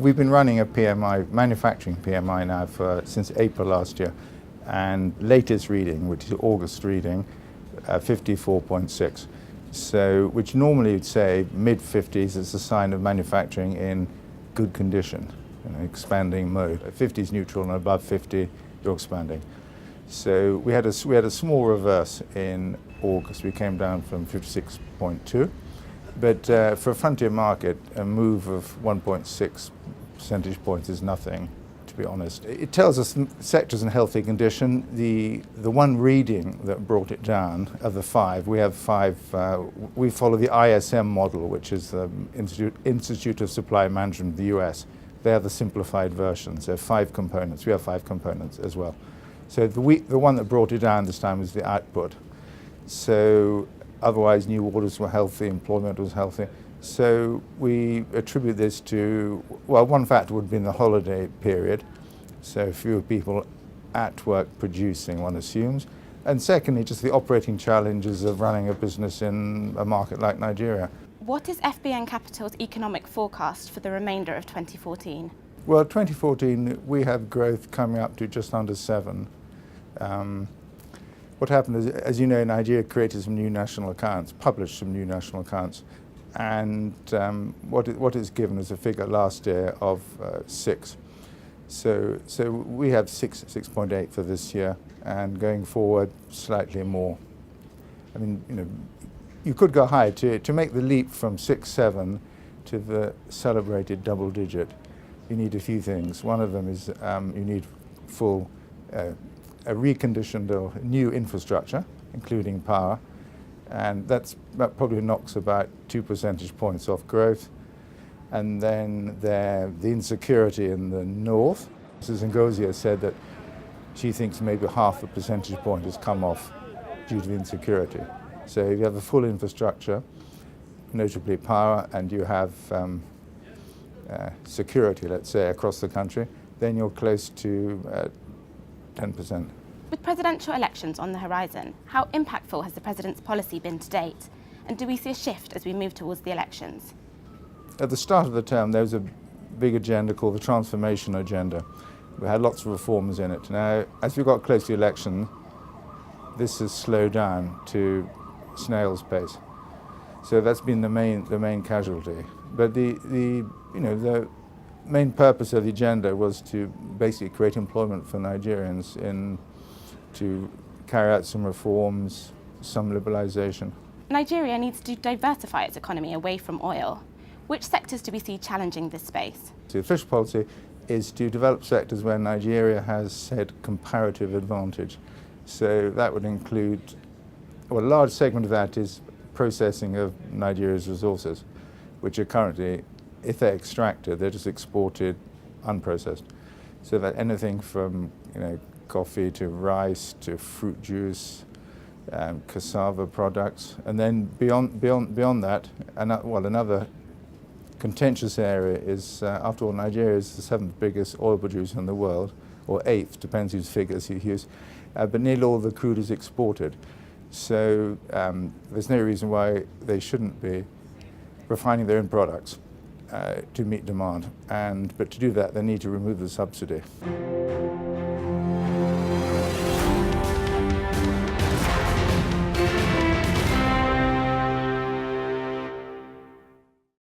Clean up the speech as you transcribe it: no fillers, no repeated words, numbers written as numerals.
We've been running a PMI, manufacturing PMI now since April last year, and latest reading, which is August reading, 54.6. So, which normally would say mid-50s is a sign of manufacturing in good condition, expanding mode. 50 is neutral, and above 50, you're expanding. So we had a small reverse in August. We came down from 56.2, but for a frontier market, a move of 1.6 percentage points is nothing, to be honest. It tells us the sector's in healthy condition. The one reading that brought it down, of the five, we have five, we follow the ISM model, which is the Institute of Supply Management of the US. They have the simplified version, so 5 components. We have 5 components as well. So the one that brought it down this time was the output. So otherwise new orders were healthy, employment was healthy. So we attribute this to, well, one factor would have been the holiday period. So fewer people at work producing, one assumes. And secondly, just the operating challenges of running a business in a market like Nigeria. What is FBN Capital's economic forecast for the remainder of 2014? Well, 2014, we have growth coming up to just under 7. What happened is, as you know, Nigeria created some new national accounts, published some new national accounts, and what is given as a figure last year of 6. So we have 6.8 for this year, and going forward, slightly more. I mean, you could go higher to make the leap from 6-7 to the celebrated double digit. You need a few things. One of them is you need full, a reconditioned or new infrastructure, including power, and that probably knocks about 2 percentage points off growth. And then the insecurity in the north. Mrs. Ngozi said that she thinks maybe half a percentage point has come off due to the insecurity. So if you have a full infrastructure, notably power, and you have security, let's say, across the country, then you're close to 10%. With presidential elections on the horizon, how impactful has the president's policy been to date? And do we see a shift as we move towards the elections? At the start of the term, there was a big agenda called the transformation agenda. We had lots of reforms in it. Now, as we got close to the election, this has slowed down to snail's pace. So that's been the main casualty. But the main purpose of the agenda was to basically create employment for Nigerians, to carry out some reforms, some liberalisation. Nigeria needs to diversify its economy away from oil. Which sectors do we see challenging this space? The official policy is to develop sectors where Nigeria has said comparative advantage. So that would include, well, a large segment of that is processing of Nigeria's resources, which are currently, if they're extracted, they're just exported unprocessed. So that anything from coffee to rice to fruit juice, cassava products, and then beyond that, another contentious area is, after all, Nigeria is the 7th biggest oil producer in the world, or 8th, depends whose figures you use, but nearly all the crude is exported. So there's no reason why they shouldn't be refining their own products to meet demand. But to do that, they need to remove the subsidy.